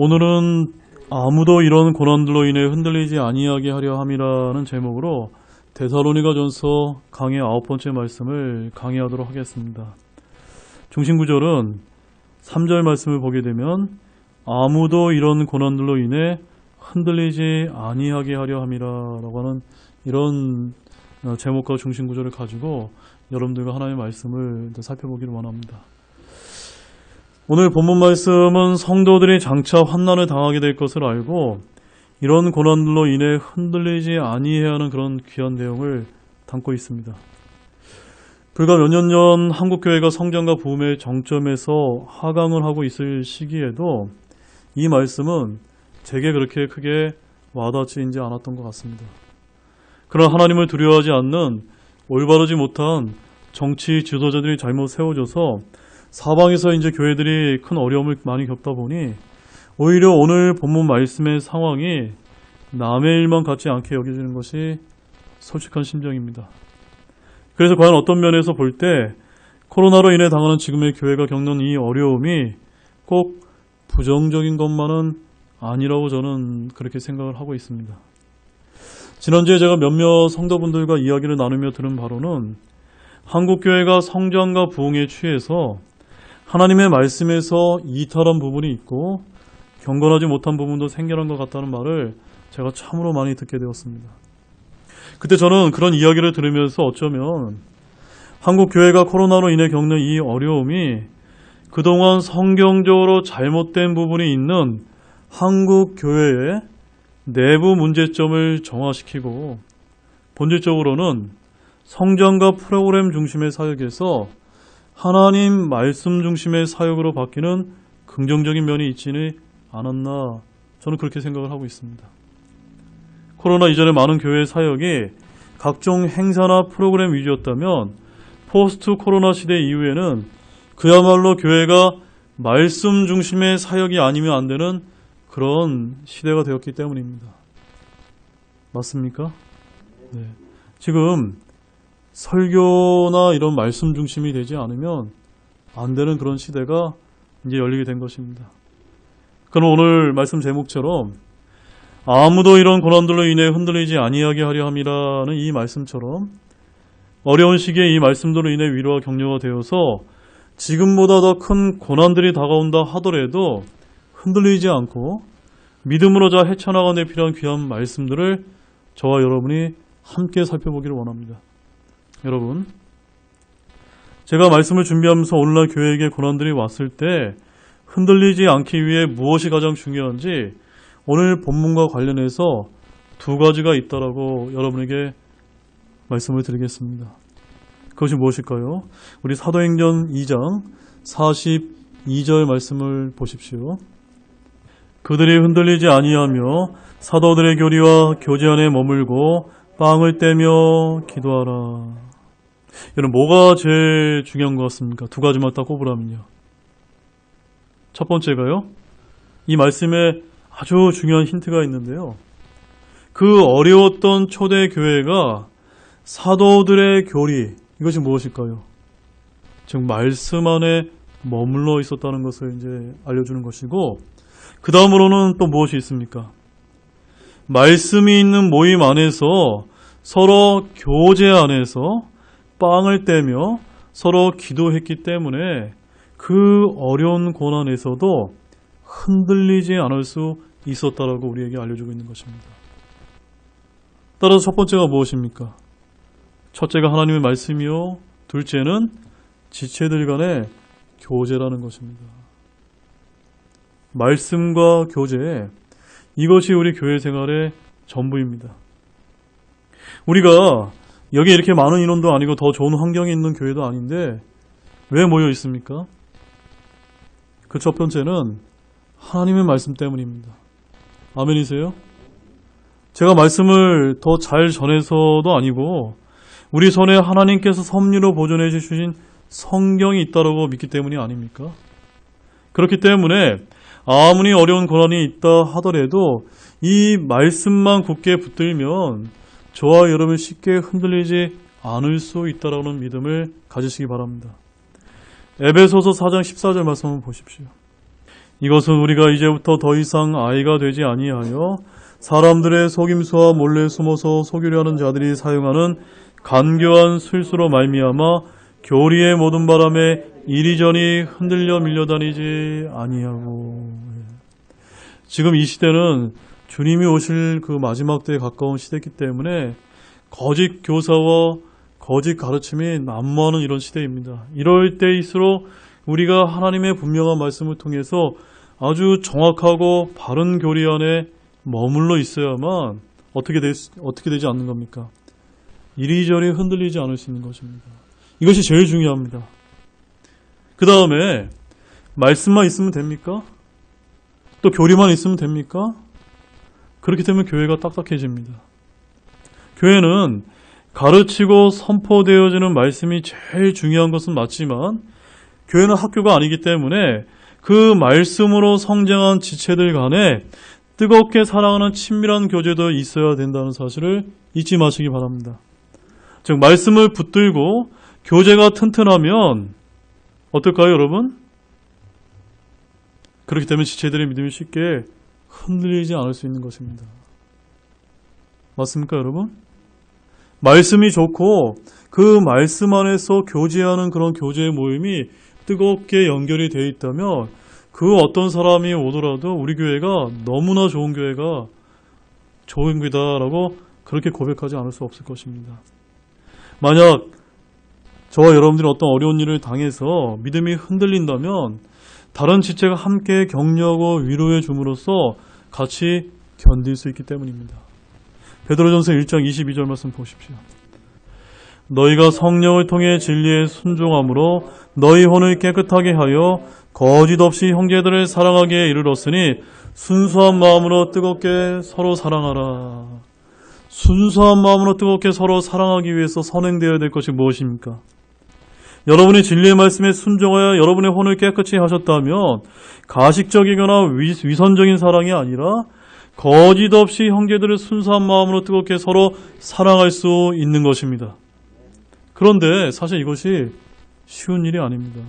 오늘은 아무도 이런 고난들로 인해 흔들리지 아니하게 하려 함이라는 제목으로 데살로니가전서 강의 9번째 말씀을 강의하도록 하겠습니다. 중심구절은 3절 말씀을 보게 되면 아무도 이런 고난들로 인해 흔들리지 아니하게 하려 함이라고 하는 이런 제목과 중심구절을 가지고 여러분들과 하나님의 말씀을 살펴보기를 원합니다. 오늘 본문 말씀은 성도들이 장차 환난을 당하게 될 것을 알고 이런 고난들로 인해 흔들리지 아니해야 하는 그런 귀한 내용을 담고 있습니다. 불과 몇 년 전 한국교회가 성장과 부흥의 정점에서 하강을 하고 있을 시기에도 이 말씀은 제게 그렇게 크게 와닿지 않았던 것 같습니다. 그러나 하나님을 두려워하지 않는 올바르지 못한 정치 지도자들이 잘못 세워져서 사방에서 이제 교회들이 큰 어려움을 많이 겪다 보니 오히려 오늘 본문 말씀의 상황이 남의 일만 같지 않게 여겨지는 것이 솔직한 심정입니다. 그래서 과연 어떤 면에서 볼 때 코로나로 인해 당하는 지금의 교회가 겪는 이 어려움이 꼭 부정적인 것만은 아니라고 저는 그렇게 생각을 하고 있습니다. 지난주에 제가 몇몇 성도분들과 이야기를 나누며 들은 바로는 한국교회가 성장과 부흥에 취해서 하나님의 말씀에서 이탈한 부분이 있고 경건하지 못한 부분도 생겨난 것 같다는 말을 제가 참으로 많이 듣게 되었습니다. 그때 저는 그런 이야기를 들으면서 어쩌면 한국교회가 코로나로 인해 겪는 이 어려움이 그동안 성경적으로 잘못된 부분이 있는 한국교회의 내부 문제점을 정화시키고 본질적으로는 성장과 프로그램 중심의 사역에서 하나님 말씀 중심의 사역으로 바뀌는 긍정적인 면이 있지는 않았나 저는 그렇게 생각을 하고 있습니다. 코로나 이전에 많은 교회의 사역이 각종 행사나 프로그램 위주였다면 포스트 코로나 시대 이후에는 그야말로 교회가 말씀 중심의 사역이 아니면 안 되는 그런 시대가 되었기 때문입니다. 맞습니까? 네. 지금 설교나 이런 말씀 중심이 되지 않으면 안 되는 그런 시대가 이제 열리게 된 것입니다. 그럼 오늘 말씀 제목처럼 아무도 이런 고난들로 인해 흔들리지 아니하게 하려 함이라는 이 말씀처럼 어려운 시기에 이 말씀들로 인해 위로와 격려가 되어서 지금보다 더 큰 고난들이 다가온다 하더라도 흔들리지 않고 믿음으로 자 헤쳐나가는 데 필요한 귀한 말씀들을 저와 여러분이 함께 살펴보기를 원합니다. 여러분, 제가 말씀을 준비하면서 오늘날 교회에게 고난들이 왔을 때 흔들리지 않기 위해 무엇이 가장 중요한지 오늘 본문과 관련해서 두 가지가 있다라고 여러분에게 말씀을 드리겠습니다. 그것이 무엇일까요? 우리 사도행전 2장 42절 말씀을 보십시오. 그들이 흔들리지 아니하며 사도들의 교리와 교제 안에 머물고 빵을 떼며 기도하라. 여러분, 뭐가 제일 중요한 것 같습니까? 두 가지만 딱 꼽으라면요. 첫 번째가요. 이 말씀에 아주 중요한 힌트가 있는데요. 그 어려웠던 초대 교회가 사도들의 교리, 이것이 무엇일까요? 즉 말씀 안에 머물러 있었다는 것을 이제 알려주는 것이고, 그 다음으로는 또 무엇이 있습니까? 말씀이 있는 모임 안에서 서로 교제 안에서 빵을 떼며 서로 기도했기 때문에 그 어려운 고난에서도 흔들리지 않을 수 있었다라고 우리에게 알려주고 있는 것입니다. 따라서 첫 번째가 무엇입니까? 첫째가 하나님의 말씀이요, 둘째는 지체들 간의 교제라는 것입니다. 말씀과 교제, 이것이 우리 교회 생활의 전부입니다. 우리가 여기 이렇게 많은 인원도 아니고 더 좋은 환경에 있는 교회도 아닌데 왜 모여 있습니까? 그 첫 번째는 하나님의 말씀 때문입니다. 아멘이세요? 제가 말씀을 더 잘 전해서도 아니고 우리 손에 하나님께서 섭리로 보존해 주신 성경이 있다고 믿기 때문이 아닙니까? 그렇기 때문에 아무리 어려운 고난이 있다 하더라도 이 말씀만 굳게 붙들면 저와 여러분 쉽게 흔들리지 않을 수 있다라는 믿음을 가지시기 바랍니다. 에베소서 4장 14절 말씀 한번 보십시오. 이것은 우리가 이제부터 더 이상 아이가 되지 아니하여 사람들의 속임수와 몰래 숨어서 속이려 하는 자들이 사용하는 간교한 술수로 말미암아 교리의 모든 바람에 이리저리 흔들려 밀려다니지 아니하고. 지금 이 시대는 주님이 오실 그 마지막 때에 가까운 시대이기 때문에 거짓 교사와 거짓 가르침이 난무하는 이런 시대입니다. 이럴 때일수록 우리가 하나님의 분명한 말씀을 통해서 아주 정확하고 바른 교리 안에 머물러 있어야만 어떻게 되지 않는 겁니까? 이리저리 흔들리지 않을 수 있는 것입니다. 이것이 제일 중요합니다. 그 다음에 말씀만 있으면 됩니까? 또 교리만 있으면 됩니까? 그렇기 때문에 교회가 딱딱해집니다. 교회는 가르치고 선포되어지는 말씀이 제일 중요한 것은 맞지만 교회는 학교가 아니기 때문에 그 말씀으로 성장한 지체들 간에 뜨겁게 사랑하는 친밀한 교제도 있어야 된다는 사실을 잊지 마시기 바랍니다. 즉 말씀을 붙들고 교제가 튼튼하면 어떨까요, 여러분? 그렇기 때문에 지체들의 믿음이 쉽게 흔들리지 않을 수 있는 것입니다. 맞습니까, 여러분? 말씀이 좋고 그 말씀 안에서 교제하는 그런 교제의 모임이 뜨겁게 연결이 되어 있다면 그 어떤 사람이 오더라도 우리 교회가 너무나 좋은 교회다라고 그렇게 고백하지 않을 수 없을 것입니다. 만약 저와 여러분들이 어떤 어려운 일을 당해서 믿음이 흔들린다면 다른 지체가 함께 격려하고 위로해 줌으로써 같이 견딜 수 있기 때문입니다. 베드로전서 1장 22절 말씀 보십시오. 너희가 성령을 통해 진리에 순종함으로 너희 혼을 깨끗하게 하여 거짓 없이 형제들을 사랑하기에 이르렀으니 순수한 마음으로 뜨겁게 서로 사랑하라. 순수한 마음으로 뜨겁게 서로 사랑하기 위해서 선행되어야 될 것이 무엇입니까? 여러분이 진리의 말씀에 순종하여 여러분의 혼을 깨끗이 하셨다면 가식적이거나 위선적인 사랑이 아니라 거짓 없이 형제들을 순수한 마음으로 뜨겁게 서로 사랑할 수 있는 것입니다. 그런데 사실 이것이 쉬운 일이 아닙니다.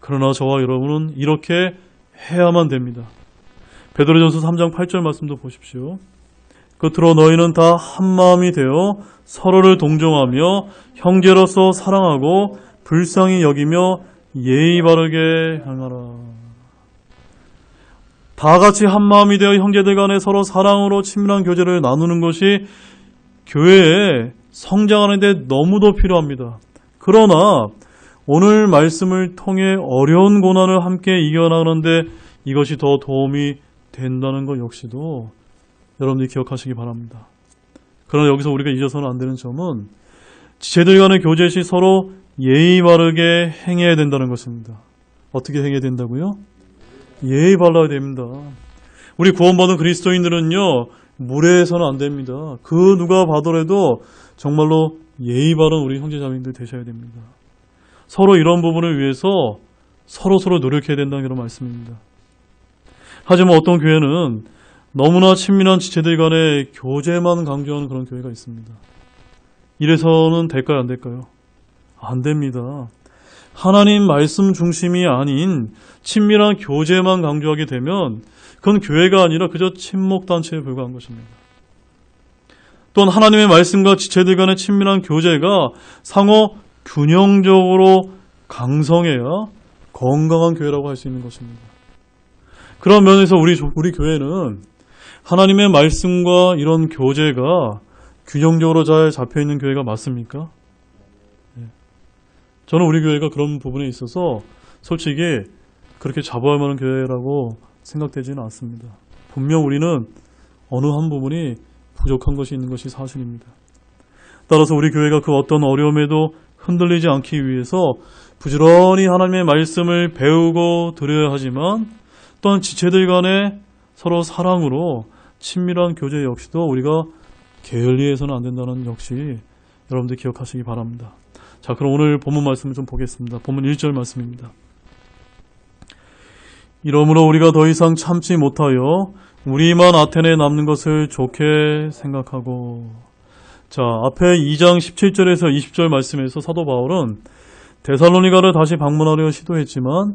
그러나 저와 여러분은 이렇게 해야만 됩니다. 베드로전서 3장 8절 말씀도 보십시오. 끝으로 너희는 다 한마음이 되어 서로를 동정하며 형제로서 사랑하고 불쌍히 여기며 예의 바르게 행하라. 다 같이 한마음이 되어 형제들 간에 서로 사랑으로 친밀한 교제를 나누는 것이 교회에 성장하는 데 너무도 필요합니다. 그러나 오늘 말씀을 통해 어려운 고난을 함께 이겨나가는데 이것이 더 도움이 된다는 것 역시도 여러분들이 기억하시기 바랍니다. 그러나 여기서 우리가 잊어서는 안 되는 점은 지체들 간의 교제 시 서로 예의 바르게 행해야 된다는 것입니다. 어떻게 행해야 된다고요? 예의 발라야 됩니다. 우리 구원받은 그리스도인들은요, 무례해서는 안 됩니다. 그 누가 봐더라도 정말로 예의 바른 우리 형제자매님들 되셔야 됩니다. 서로 이런 부분을 위해서 서로 노력해야 된다는 그런 말씀입니다. 하지만 어떤 교회는 너무나 친밀한 지체들 간의 교제만 강조하는 그런 교회가 있습니다. 이래서는 될까요, 안 될까요? 안 됩니다. 하나님 말씀 중심이 아닌 친밀한 교제만 강조하게 되면 그건 교회가 아니라 그저 친목단체에 불과한 것입니다. 또한 하나님의 말씀과 지체들 간의 친밀한 교제가 상호 균형적으로 강성해야 건강한 교회라고 할 수 있는 것입니다. 그런 면에서 우리 교회는 하나님의 말씀과 이런 교제가 균형적으로 잘 잡혀있는 교회가 맞습니까? 저는 우리 교회가 그런 부분에 있어서 솔직히 그렇게 자부할 만한 교회라고 생각되지는 않습니다. 분명 우리는 어느 한 부분이 부족한 것이 있는 것이 사실입니다. 따라서 우리 교회가 그 어떤 어려움에도 흔들리지 않기 위해서 부지런히 하나님의 말씀을 배우고 들어야 하지만 또한 지체들 간에 서로 사랑으로 친밀한 교제 역시도 우리가 게을리해서는 안 된다는 역시 여러분들 기억하시기 바랍니다. 자, 그럼 오늘 본문 말씀을 좀 보겠습니다. 본문 1절 말씀입니다. 이러므로 우리가 더 이상 참지 못하여 우리만 아테네에 남는 것을 좋게 생각하고. 자, 앞에 2장 17절에서 20절 말씀에서 사도 바울은 데살로니가를 다시 방문하려 시도했지만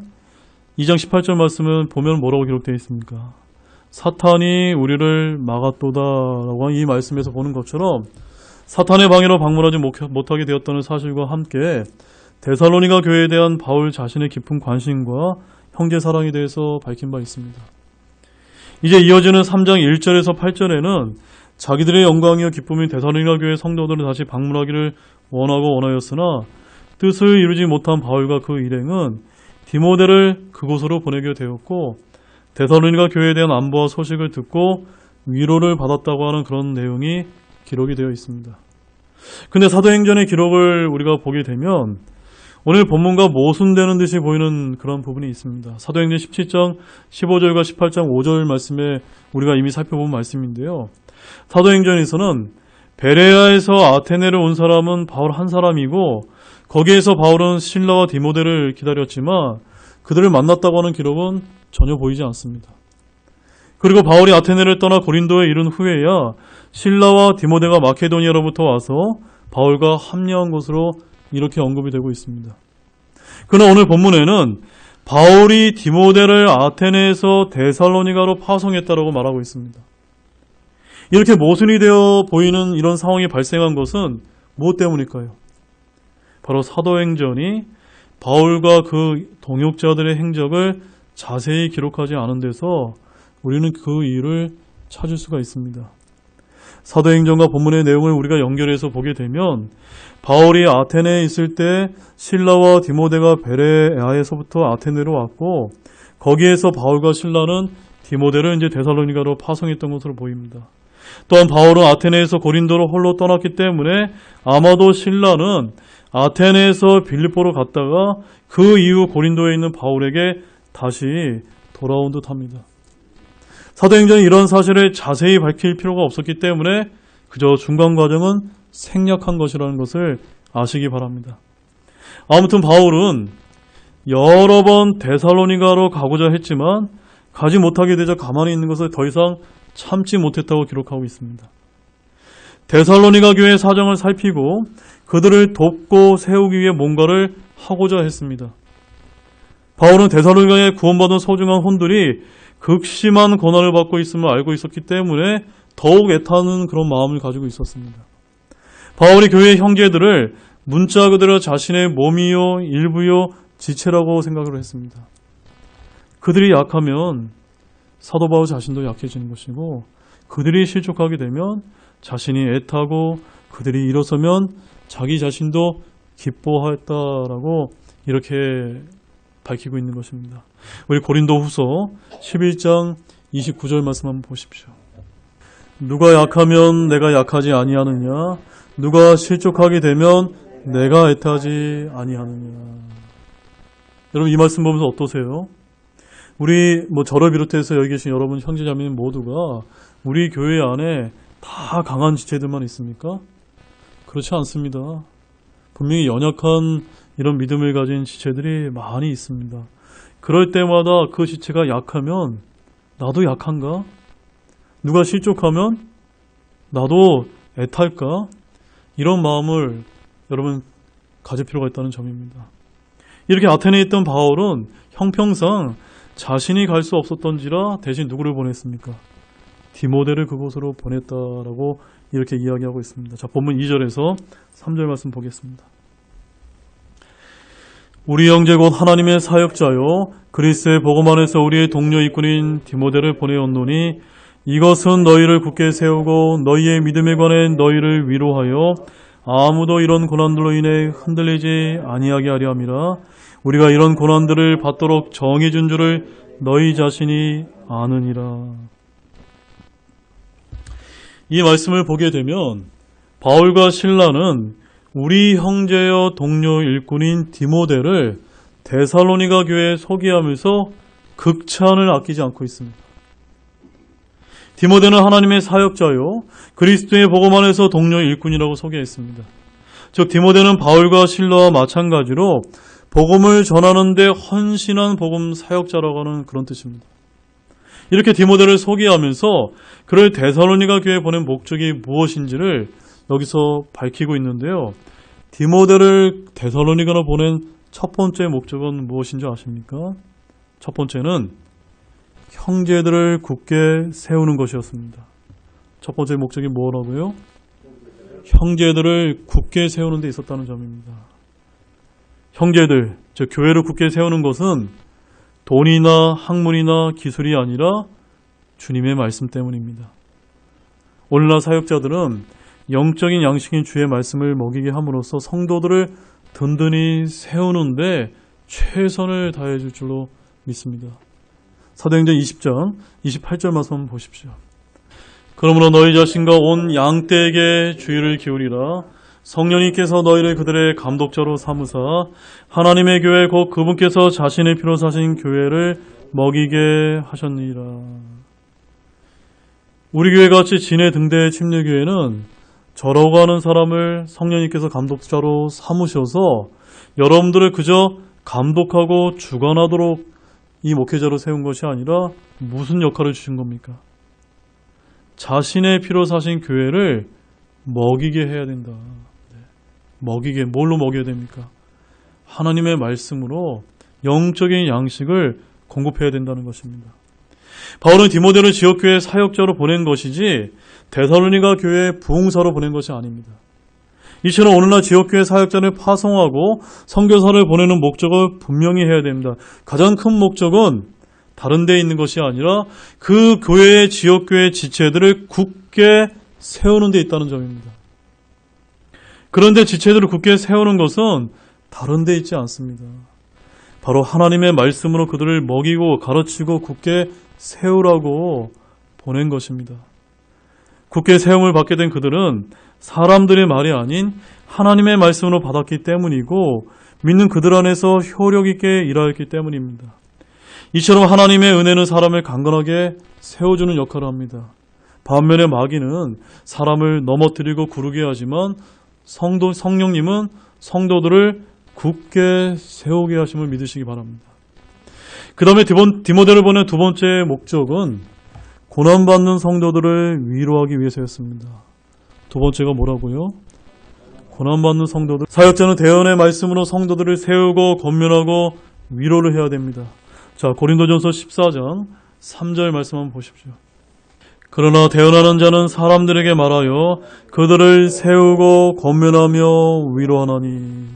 2장 18절 말씀은 보면 뭐라고 기록되어 있습니까? 사탄이 우리를 막았도다라고 이 말씀에서 보는 것처럼 사탄의 방해로 방문하지 못하게 되었다는 사실과 함께 데살로니가 교회에 대한 바울 자신의 깊은 관심과 형제 사랑에 대해서 밝힌 바 있습니다. 이제 이어지는 3장 1절에서 8절에는 자기들의 영광이요 기쁨인 데살로니가 교회 성도들을 다시 방문하기를 원하였으나 뜻을 이루지 못한 바울과 그 일행은 디모데를 그곳으로 보내게 되었고 데살로니가 교회에 대한 안부와 소식을 듣고 위로를 받았다고 하는 그런 내용이 기록이 되어 있습니다. 근데 사도행전의 기록을 우리가 보게 되면 오늘 본문과 모순되는 듯이 보이는 그런 부분이 있습니다. 사도행전 17장 15절과 18장 5절 말씀에 우리가 이미 살펴본 말씀인데요. 사도행전에서는 베레아에서 아테네를 온 사람은 바울 한 사람이고 거기에서 바울은 실라와 디모데를 기다렸지만 그들을 만났다고 하는 기록은 전혀 보이지 않습니다. 그리고 바울이 아테네를 떠나 고린도에 이른 후에야 실라와 디모데가 마케도니아로부터 와서 바울과 합류한 것으로 이렇게 언급이 되고 있습니다. 그러나 오늘 본문에는 바울이 디모데를 아테네에서 데살로니가로 파송했다라고 말하고 있습니다. 이렇게 모순이 되어 보이는 이런 상황이 발생한 것은 무엇 때문일까요? 바로 사도행전이 바울과 그 동역자들의 행적을 자세히 기록하지 않은 데서 우리는 그 이유를 찾을 수가 있습니다. 사도행전과 본문의 내용을 우리가 연결해서 보게 되면 바울이 아테네에 있을 때 실라와 디모데가 베레아에서부터 아테네로 왔고 거기에서 바울과 실라는 디모데를 이제 데살로니가로 파송했던 것으로 보입니다. 또한 바울은 아테네에서 고린도로 홀로 떠났기 때문에 아마도 실라는 아테네에서 빌립보로 갔다가 그 이후 고린도에 있는 바울에게 다시 돌아온 듯합니다. 사도행전이 이런 사실을 자세히 밝힐 필요가 없었기 때문에 그저 중간 과정은 생략한 것이라는 것을 아시기 바랍니다. 아무튼 바울은 여러 번 데살로니가로 가고자 했지만 가지 못하게 되자 가만히 있는 것을 더 이상 참지 못했다고 기록하고 있습니다. 데살로니가 교회의 사정을 살피고 그들을 돕고 세우기 위해 뭔가를 하고자 했습니다. 바울은 데살로니가에 구원받은 소중한 혼들이 극심한 고난을 받고 있음을 알고 있었기 때문에 더욱 애타는 그런 마음을 가지고 있었습니다. 바울이 교회의 형제들을 문자 그대로 자신의 몸이요 일부요 지체라고 생각을 했습니다. 그들이 약하면 사도 바울 자신도 약해지는 것이고 그들이 실족하게 되면 자신이 애타고 그들이 일어서면 자기 자신도 기뻐했다라고 이렇게 밝히고 있는 것입니다. 우리 고린도 후서 11장 29절 말씀 한번 보십시오. 누가 약하면 내가 약하지 아니하느냐 누가 실족하게 되면 내가 애타지 아니하느냐. 여러분 이 말씀 보면서 어떠세요? 우리 저를 비롯해서 여기 계신 여러분 형제자매님 모두가 우리 교회 안에 다 강한 지체들만 있습니까? 그렇지 않습니다. 분명히 연약한 이런 믿음을 가진 지체들이 많이 있습니다. 그럴 때마다 그 지체가 약하면 나도 약한가? 누가 실족하면 나도 애탈까? 이런 마음을 여러분 가질 필요가 있다는 점입니다. 이렇게 아테네에 있던 바울은 형평상 자신이 갈 수 없었던지라 대신 누구를 보냈습니까? 디모데를 그곳으로 보냈다라고 이렇게 이야기하고 있습니다. 자, 본문 2절에서 3절 말씀 보겠습니다. 우리 형제 곧 하나님의 사역자요 그리스의 복음 안에서 우리의 동료 일꾼인 디모데를 보내었노니 이것은 너희를 굳게 세우고 너희의 믿음에 관해 너희를 위로하여 아무도 이런 고난들로 인해 흔들리지 아니하게 하려 함이라. 우리가 이런 고난들을 받도록 정해준 줄을 너희 자신이 아느니라. 이 말씀을 보게 되면 바울과 실라는 우리 형제여 동료 일꾼인 디모데를 데살로니가 교회에 소개하면서 극찬을 아끼지 않고 있습니다. 디모데는 하나님의 사역자요 그리스도의 복음 안에서 동료 일꾼이라고 소개했습니다. 즉 디모데는 바울과 실라와 마찬가지로 복음을 전하는 데 헌신한 복음 사역자라고 하는 그런 뜻입니다. 이렇게 디모데를 소개하면서 그를 데살로니가 교회에 보낸 목적이 무엇인지를 여기서 밝히고 있는데요. 디모데를 데살로니가로 보낸 첫 번째 목적은 무엇인지 아십니까? 첫 번째는 형제들을 굳게 세우는 것이었습니다. 첫 번째 목적이 뭐라고요? 형제들을 굳게 세우는 데 있었다는 점입니다. 형제들, 즉 교회를 굳게 세우는 것은 돈이나 학문이나 기술이 아니라 주님의 말씀 때문입니다. 오늘날 사역자들은 영적인 양식인 주의 말씀을 먹이게 함으로써 성도들을 든든히 세우는데 최선을 다해 줄 줄로 믿습니다. 사도행전 20장 28절 말씀 한번 보십시오. 그러므로 너희 자신과 온 양떼에게 주의를 기울이라. 성령님께서 너희를 그들의 감독자로 삼으사 하나님의 교회 곧 그분께서 자신의 피로 사신 교회를 먹이게 하셨느니라. 우리 교회같이 진해 등대 침례교회는 저라고 하는 사람을 성령님께서 감독자로 삼으셔서 여러분들을 그저 감독하고 주관하도록 이 목회자로 세운 것이 아니라 무슨 역할을 주신 겁니까? 자신의 피로 사신 교회를 먹이게 해야 된다. 먹이게, 뭘로 먹여야 됩니까? 하나님의 말씀으로 영적인 양식을 공급해야 된다는 것입니다. 바울은 디모데를 지역교회 사역자로 보낸 것이지 데살로니가 교회의 부흥사로 보낸 것이 아닙니다. 이처럼 오늘날 지역교회 사역자를 파송하고 선교사를 보내는 목적을 분명히 해야 됩니다. 가장 큰 목적은 다른 데에 있는 것이 아니라 그 교회의 지역교회 지체들을 굳게 세우는 데 있다는 점입니다. 그런데 지체들을 굳게 세우는 것은 다른 데 있지 않습니다. 바로 하나님의 말씀으로 그들을 먹이고 가르치고 굳게 세우라고 보낸 것입니다. 굳게 세움을 받게 된 그들은 사람들의 말이 아닌 하나님의 말씀으로 받았기 때문이고 믿는 그들 안에서 효력 있게 일하였기 때문입니다. 이처럼 하나님의 은혜는 사람을 강건하게 세워주는 역할을 합니다. 반면에 마귀는 사람을 넘어뜨리고 구르게 하지만 성령님은 성도들을 굳게 세우게 하심을 믿으시기 바랍니다. 그 다음에 디모데를 보낸 두 번째 목적은 고난받는 성도들을 위로하기 위해서였습니다. 두 번째가 뭐라고요? 고난받는 성도들. 사역자는 대언의 말씀으로 성도들을 세우고 권면하고 위로를 해야 됩니다. 자, 고린도전서 14장 3절 말씀 한번 보십시오. 그러나 대언하는 자는 사람들에게 말하여 그들을 세우고 권면하며 위로하나니.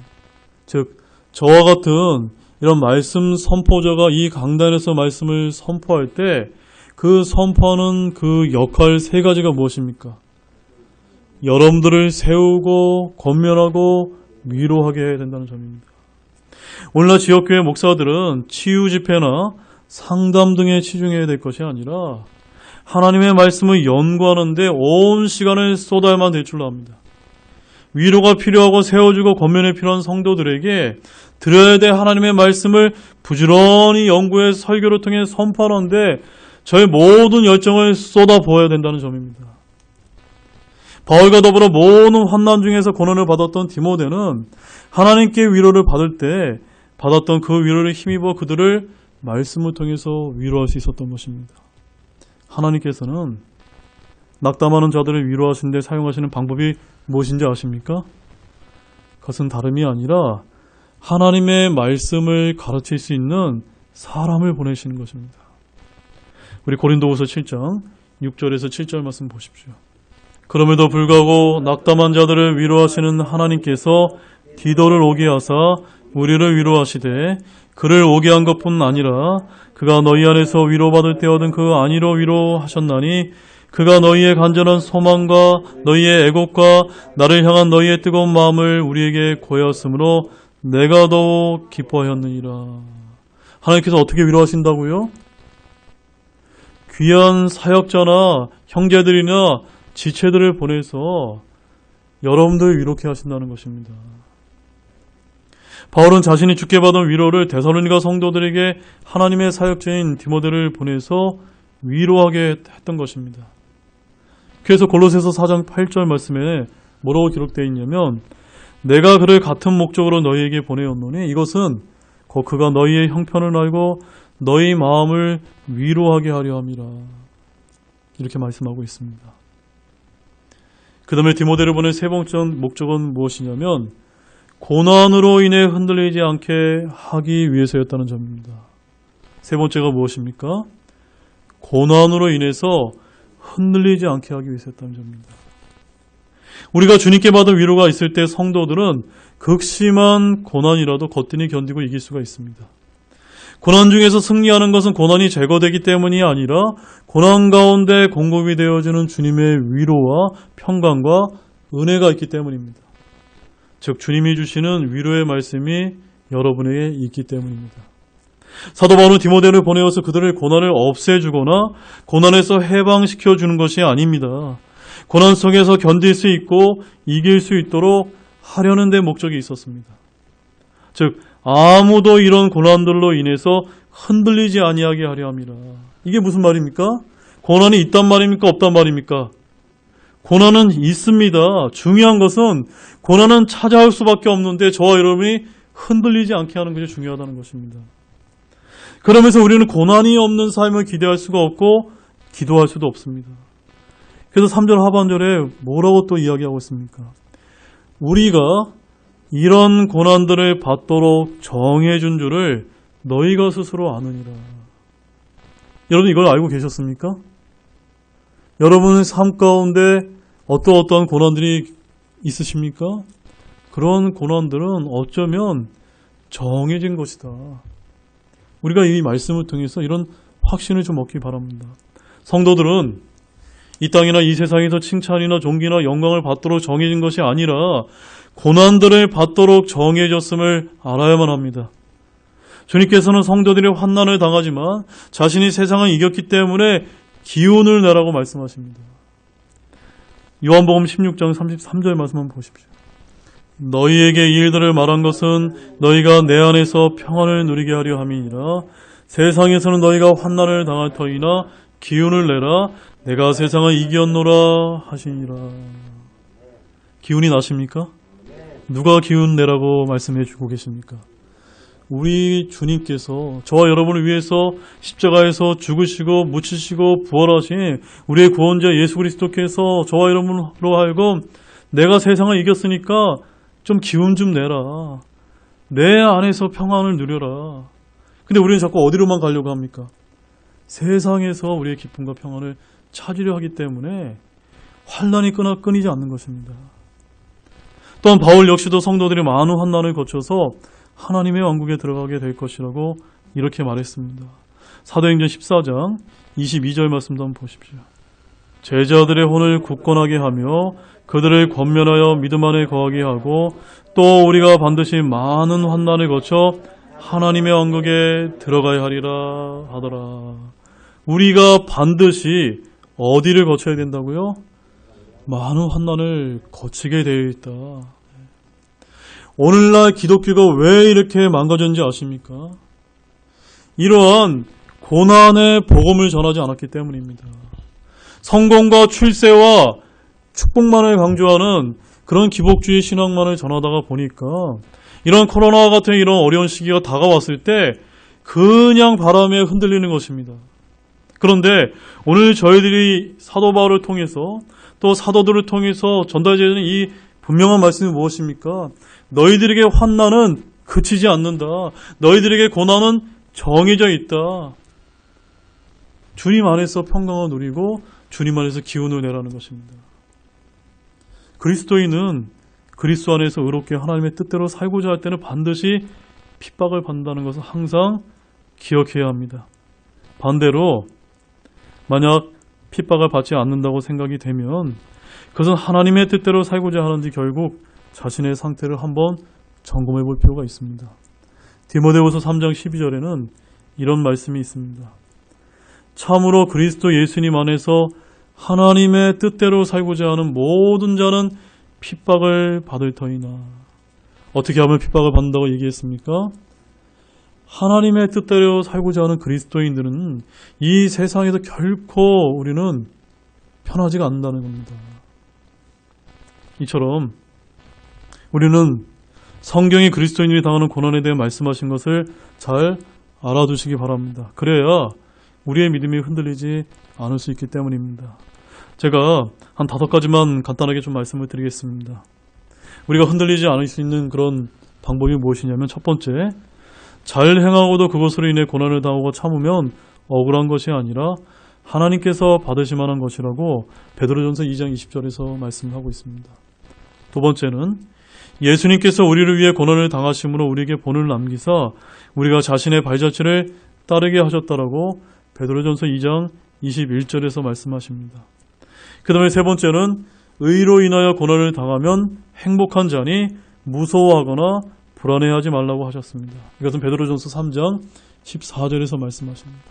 즉 저와 같은 이런 말씀 선포자가 이 강단에서 말씀을 선포할 때 그 선포하는 그 역할 세 가지가 무엇입니까? 여러분들을 세우고 권면하고 위로하게 해야 된다는 점입니다. 오늘날 지역교회 목사들은 치유 집회나 상담 등에 치중해야 될 것이 아니라 하나님의 말씀을 연구하는데 온 시간을 쏟아야만 될 줄로 압니다. 위로가 필요하고 세워주고 권면이 필요한 성도들에게 들어야 될 하나님의 말씀을 부지런히 연구해 설교를 통해 선포하는데 저의 모든 열정을 쏟아부어야 된다는 점입니다. 바울과 더불어 모든 환난 중에서 고난을 받았던 디모데는 하나님께 위로를 받을 때 받았던 그 위로를 힘입어 그들을 말씀을 통해서 위로할 수 있었던 것입니다. 하나님께서는 낙담하는 자들을 위로하시는 데 사용하시는 방법이 무엇인지 아십니까? 그것은 다름이 아니라 하나님의 말씀을 가르칠 수 있는 사람을 보내시는 것입니다. 우리 고린도후서 7장 6절에서 7절 말씀 보십시오. 그럼에도 불구하고 낙담한 자들을 위로하시는 하나님께서 디도를 오게 하사 우리를 위로하시되 그를 오게 한 것뿐 아니라 그가 너희 안에서 위로받을 때 얻은 그 안위로 위로하셨나니 그가 너희의 간절한 소망과 너희의 애곡과 나를 향한 너희의 뜨거운 마음을 우리에게 고하였으므로 내가 더욱 기뻐하였느니라. 하나님께서 어떻게 위로하신다고요? 귀한 사역자나 형제들이나 지체들을 보내서 여러분들을 위로케 하신다는 것입니다. 바울은 자신이 주께 받은 위로를 데살로니가 성도들에게 하나님의 사역자인 디모데를 보내서 위로하게 했던 것입니다. 그래서 골로새서 4장 8절 말씀에 뭐라고 기록되어 있냐면 내가 그를 같은 목적으로 너희에게 보내었노니 이것은 곧 그가 너희의 형편을 알고 너희 마음을 위로하게 하려 함이라. 이렇게 말씀하고 있습니다. 그 다음에 디모데를 보낸 세 번째 목적은 무엇이냐면 고난으로 인해 흔들리지 않게 하기 위해서였다는 점입니다. 세 번째가 무엇입니까? 고난으로 인해서 흔들리지 않게 하기 위해서 했다는 점입니다. 우리가 주님께 받은 위로가 있을 때 성도들은 극심한 고난이라도 거뜬히 견디고 이길 수가 있습니다. 고난 중에서 승리하는 것은 고난이 제거되기 때문이 아니라 고난 가운데 공급이 되어지는 주님의 위로와 평강과 은혜가 있기 때문입니다. 즉 주님이 주시는 위로의 말씀이 여러분에게 있기 때문입니다. 사도 바울은 디모데를 보내어서 그들의 고난을 없애주거나 고난에서 해방시켜주는 것이 아닙니다. 고난 속에서 견딜 수 있고 이길 수 있도록 하려는 데 목적이 있었습니다. 즉 아무도 이런 고난들로 인해서 흔들리지 아니하게 하려 함이라. 이게 무슨 말입니까? 고난이 있단 말입니까? 없단 말입니까? 고난은 있습니다. 중요한 것은 고난은 찾아올 수밖에 없는데 저와 여러분이 흔들리지 않게 하는 것이 중요하다는 것입니다. 그러면서 우리는 고난이 없는 삶을 기대할 수가 없고 기도할 수도 없습니다. 그래서 3절 하반절에 뭐라고 또 이야기하고 있습니까? 우리가 이런 고난들을 받도록 정해준 줄을 너희가 스스로 아느니라. 여러분 이걸 알고 계셨습니까? 여러분의 삶 가운데 어떠한 고난들이 있으십니까? 그런 고난들은 어쩌면 정해진 것이다. 우리가 이 말씀을 통해서 이런 확신을 좀 얻기 바랍니다. 성도들은 이 땅이나 이 세상에서 칭찬이나 존귀나 영광을 받도록 정해진 것이 아니라 고난들을 받도록 정해졌음을 알아야만 합니다. 주님께서는 성도들이 환난을 당하지만 자신이 세상을 이겼기 때문에 기운을 내라고 말씀하십니다. 요한복음 16장 33절 말씀 한번 보십시오. 너희에게 이 일들을 말한 것은 너희가 내 안에서 평안을 누리게 하려 함이니라. 세상에서는 너희가 환난을 당할 터이나 기운을 내라. 내가 세상을 이겼노라 하시니라. 기운이 나십니까? 누가 기운 내라고 말씀해 주고 계십니까? 우리 주님께서 저와 여러분을 위해서 십자가에서 죽으시고 묻히시고 부활하신 우리의 구원자 예수 그리스도께서 저와 여러분으로 하여금 내가 세상을 이겼으니까 좀 기운 좀 내라. 내 안에서 평안을 누려라. 근데 우리는 자꾸 어디로만 가려고 합니까? 세상에서 우리의 기쁨과 평안을 찾으려 하기 때문에 환난이 끊이지 않는 것입니다. 또한 바울 역시도 성도들이 많은 환난을 거쳐서 하나님의 왕국에 들어가게 될 것이라고 이렇게 말했습니다. 사도행전 14장 22절 말씀도 한번 보십시오. 제자들의 혼을 굳건하게 하며 그들을 권면하여 믿음 안에 거하게 하고 또 우리가 반드시 많은 환난을 거쳐 하나님의 왕국에 들어가야 하리라 하더라. 우리가 반드시 어디를 거쳐야 된다고요? 많은 환난을 거치게 되어 있다. 오늘날 기독교가 왜 이렇게 망가졌는지 아십니까? 이러한 고난의 복음을 전하지 않았기 때문입니다. 성공과 출세와 축복만을 강조하는 그런 기복주의 신앙만을 전하다가 보니까 이런 코로나와 같은 이런 어려운 시기가 다가왔을 때 그냥 바람에 흔들리는 것입니다. 그런데 오늘 저희들이 사도 바울을 통해서 또 사도들을 통해서 전달되는 이 분명한 말씀이 무엇입니까? 너희들에게 환난은 그치지 않는다. 너희들에게 고난은 정해져 있다. 주님 안에서 평강을 누리고 주님 안에서 기운을 내라는 것입니다. 그리스도인은 그리스도 안에서 의롭게 하나님의 뜻대로 살고자 할 때는 반드시 핍박을 받는다는 것을 항상 기억해야 합니다. 반대로 만약 핍박을 받지 않는다고 생각이 되면 그것은 하나님의 뜻대로 살고자 하는지 결국 자신의 상태를 한번 점검해 볼 필요가 있습니다. 디모데후서 3장 12절에는 이런 말씀이 있습니다. 참으로 그리스도 예수님 안에서 하나님의 뜻대로 살고자 하는 모든 자는 핍박을 받을 터이나. 어떻게 하면 핍박을 받는다고 얘기했습니까? 하나님의 뜻대로 살고자 하는 그리스도인들은 이 세상에서 결코 우리는 편하지가 않는다는 겁니다. 이처럼 우리는 성경이 그리스도인들이 당하는 고난에 대해 말씀하신 것을 잘 알아두시기 바랍니다. 그래야 우리의 믿음이 흔들리지 않을 수 있기 때문입니다. 제가 한 5가지만 간단하게 좀 말씀을 드리겠습니다. 우리가 흔들리지 않을 수 있는 그런 방법이 무엇이냐면 첫 번째, 잘 행하고도 그것으로 인해 고난을 당하고 참으면 억울한 것이 아니라 하나님께서 받으실 만한 것이라고 베드로전서 2장 20절에서 말씀하고 있습니다. 두 번째는 예수님께서 우리를 위해 고난을 당하심으로 우리에게 본을 남기사 우리가 자신의 발자취를 따르게 하셨다라고 베드로전서 2장 21절에서 말씀하십니다. 그 다음에 세 번째는 의로 인하여 고난을 당하면 행복한 자니 무서워하거나 불안해하지 말라고 하셨습니다. 이것은 베드로전서 3장 14절에서 말씀하십니다.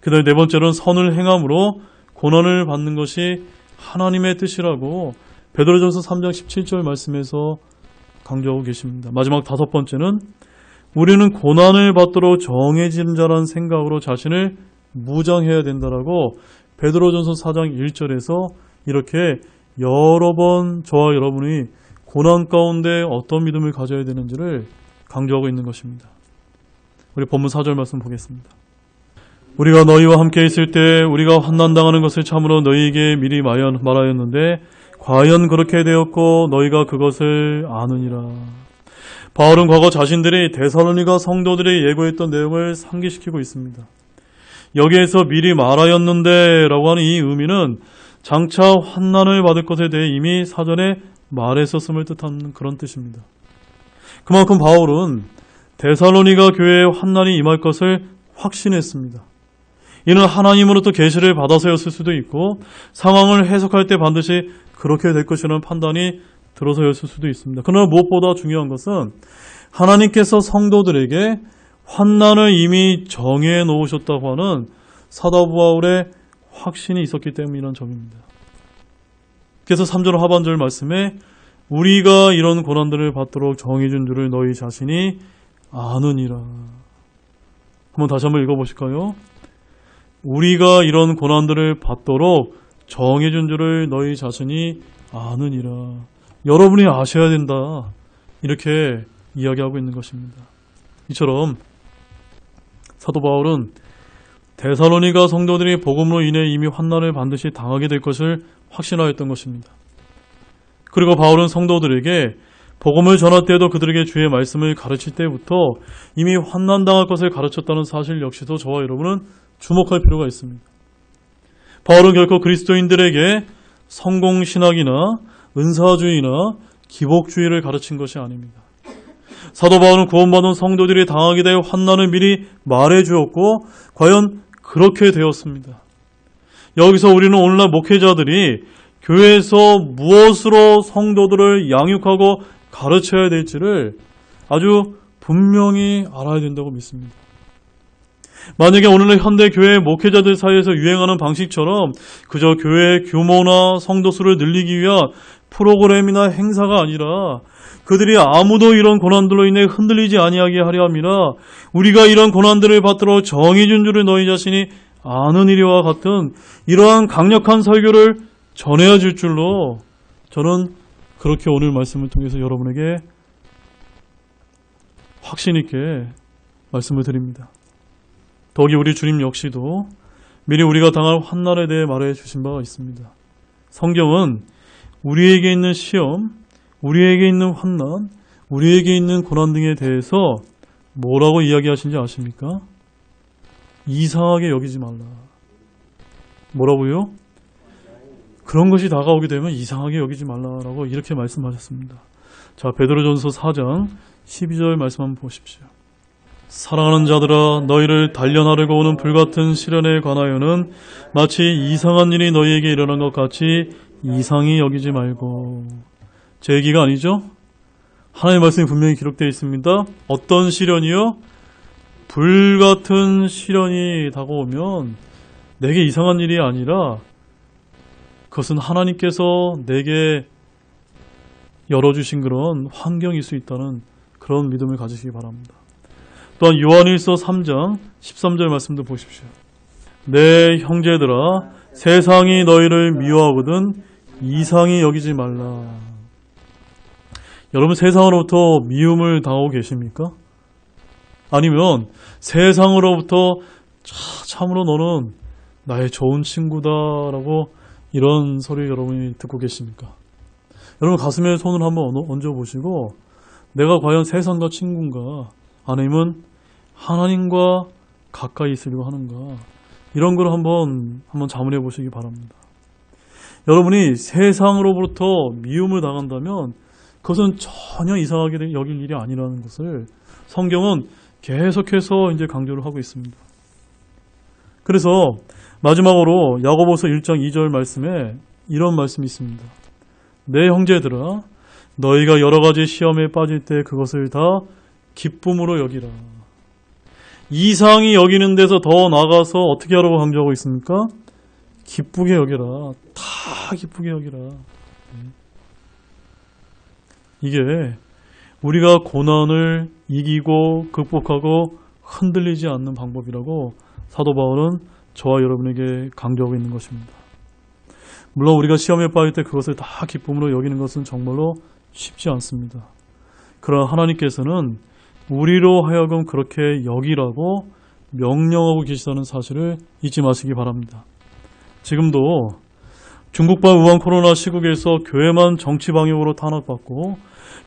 그 다음에 네 번째는 선을 행함으로 고난을 받는 것이 하나님의 뜻이라고 베드로전서 3장 17절 말씀에서 강조하고 계십니다. 마지막 다섯 번째는 우리는 고난을 받도록 정해진 자라는 생각으로 자신을 무장해야 된다라고 베드로전서 4장 1절에서 이렇게 여러 번 저와 여러분이 고난 가운데 어떤 믿음을 가져야 되는지를 강조하고 있는 것입니다. 우리 본문 4절 말씀 보겠습니다. 우리가 너희와 함께 있을 때 우리가 환난당하는 것을 참으로 너희에게 미리 말하였는데 과연 그렇게 되었고 너희가 그것을 아느니라. 바울은 과거 자신들이 데살로니가 성도들이 예고했던 내용을 상기시키고 있습니다. 여기에서 미리 말하였는데 라고 하는 이 의미는 장차 환난을 받을 것에 대해 이미 사전에 말했었음을 뜻하는 그런 뜻입니다. 그만큼 바울은 데살로니가 교회에 환난이 임할 것을 확신했습니다. 이는 하나님으로부터 계시를 받아서였을 수도 있고 상황을 해석할 때 반드시 그렇게 될 것이라는 판단이 들어서였을 수도 있습니다. 그러나 무엇보다 중요한 것은 하나님께서 성도들에게 환난을 이미 정해 놓으셨다고 하는 사도 바울의 확신이 있었기 때문이라는 점입니다. 그래서 3절 하반절 말씀에 우리가 이런 고난들을 받도록 정해준 줄을 너희 자신이 아느니라. 한번 다시 한번 읽어보실까요? 우리가 이런 고난들을 받도록 정해준 줄을 너희 자신이 아느니라. 여러분이 아셔야 된다. 이렇게 이야기하고 있는 것입니다. 이처럼 사도 바울은 데살로니가 성도들이 복음으로 인해 이미 환난을 반드시 당하게 될 것을 확신하였던 것입니다. 그리고 바울은 성도들에게 복음을 전할 때에도 그들에게 주의 말씀을 가르칠 때부터 이미 환난당할 것을 가르쳤다는 사실 역시도 저와 여러분은 주목할 필요가 있습니다. 바울은 결코 그리스도인들에게 성공신학이나 은사주의나 기복주의를 가르친 것이 아닙니다. 사도 바울은 구원받은 성도들이 당하게 될 환난을 미리 말해주었고 과연 그렇게 되었습니다. 여기서 우리는 오늘날 목회자들이 교회에서 무엇으로 성도들을 양육하고 가르쳐야 될지를 아주 분명히 알아야 된다고 믿습니다. 만약에 오늘날 현대 교회 목회자들 사이에서 유행하는 방식처럼 그저 교회의 규모나 성도 수를 늘리기 위한 프로그램이나 행사가 아니라 그들이 아무도 이런 고난들로 인해 흔들리지 아니하게 하려 함이라 우리가 이런 고난들을 받도록 정해준 줄을 너희 자신이 아는 이와 같은 이러한 강력한 설교를 전해야 줄 줄로 저는 그렇게 오늘 말씀을 통해서 여러분에게 확신 있게 말씀을 드립니다. 더욱이 우리 주님 역시도 미리 우리가 당할 환난에 대해 말해 주신 바가 있습니다. 성경은 우리에게 있는 시험, 우리에게 있는 환난, 우리에게 있는 고난 등에 대해서 뭐라고 이야기하신지 아십니까? 이상하게 여기지 말라. 뭐라고요? 그런 것이 다가오게 되면 이상하게 여기지 말라라고 이렇게 말씀하셨습니다. 자, 베드로전서 4장 12절 말씀 한번 보십시오. 사랑하는 자들아 너희를 단련하려고 오는 불같은 시련에 관하여는 마치 이상한 일이 너희에게 일어난 것 같이 이상히 여기지 말고. 제 얘기가 아니죠? 하나님의 말씀이 분명히 기록되어 있습니다. 어떤 시련이요? 불같은 시련이 다가오면 내게 이상한 일이 아니라 그것은 하나님께서 내게 열어주신 그런 환경일 수 있다는 그런 믿음을 가지시기 바랍니다. 또한 요한일서 3장 13절 말씀도 보십시오. 내 형제들아 세상이 너희를 미워하거든 이상히 여기지 말라. 여러분 세상으로부터 미움을 당하고 계십니까? 아니면 세상으로부터 참으로 너는 나의 좋은 친구다라고 이런 소리 여러분이 듣고 계십니까? 여러분 가슴에 손을 한번 얹어보시고 내가 과연 세상과 친구인가 아니면 하나님과 가까이 있으려고 하는가? 이런 걸 한번 자문해 보시기 바랍니다. 여러분이 세상으로부터 미움을 당한다면 그것은 전혀 이상하게 여길 일이 아니라는 것을 성경은 계속해서 이제 강조를 하고 있습니다. 그래서 마지막으로 야고보서 1장 2절 말씀에 이런 말씀이 있습니다. 내 형제들아, 너희가 여러 가지 시험에 빠질 때 그것을 다 기쁨으로 여기라. 이상히 여기는 데서 더 나가서 어떻게 하라고 강조하고 있습니까? 기쁘게 여기라. 다 기쁘게 여기라. 이게 우리가 고난을 이기고 극복하고 흔들리지 않는 방법이라고 사도 바울은 저와 여러분에게 강조하고 있는 것입니다. 물론 우리가 시험에 빠질 때 그것을 다 기쁨으로 여기는 것은 정말로 쉽지 않습니다. 그러나 하나님께서는 우리로 하여금 그렇게 여기라고 명령하고 계시다는 사실을 잊지 마시기 바랍니다. 지금도 중국발 우한 코로나 시국에서 교회만 정치 방역으로 탄압받고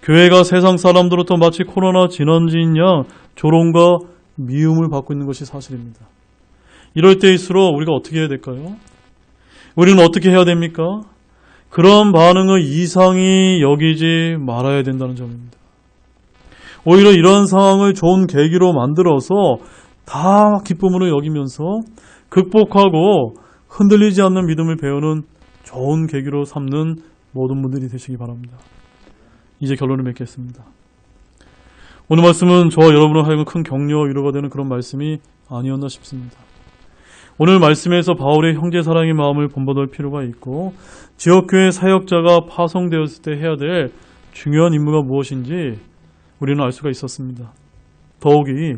교회가 세상 사람들로부터 마치 코로나 진원지인 양 조롱과 미움을 받고 있는 것이 사실입니다. 이럴 때일수록 우리가 어떻게 해야 될까요? 우리는 어떻게 해야 됩니까? 그런 반응을 이상히 여기지 말아야 된다는 점입니다. 오히려 이런 상황을 좋은 계기로 만들어서 다 기쁨으로 여기면서 극복하고 흔들리지 않는 믿음을 배우는 좋은 계기로 삼는 모든 분들이 되시기 바랍니다. 이제 결론을 맺겠습니다. 오늘 말씀은 저와 여러분을 하여금 큰 격려와 위로가 되는 그런 말씀이 아니었나 싶습니다. 오늘 말씀에서 바울의 형제 사랑의 마음을 본받을 필요가 있고 지역교회 사역자가 파송되었을 때 해야 될 중요한 임무가 무엇인지 우리는 알 수가 있었습니다. 더욱이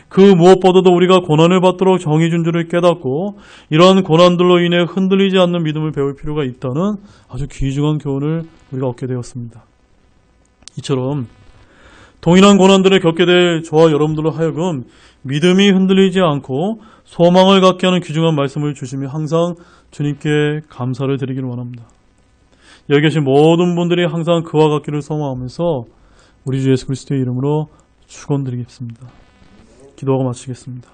그 무엇보다도 우리가 고난을 받도록 정의 준 줄을 깨닫고 이러한 고난들로 인해 흔들리지 않는 믿음을 배울 필요가 있다는 아주 귀중한 교훈을 우리가 얻게 되었습니다. 이처럼 동일한 고난들을 겪게 될 저와 여러분들로 하여금 믿음이 흔들리지 않고 소망을 갖게 하는 귀중한 말씀을 주시며 항상 주님께 감사를 드리기를 원합니다. 여기 계신 모든 분들이 항상 그와 같기를 소망하면서 우리 주 예수 그리스도의 이름으로 축원드리겠습니다. 기도하고 마치겠습니다.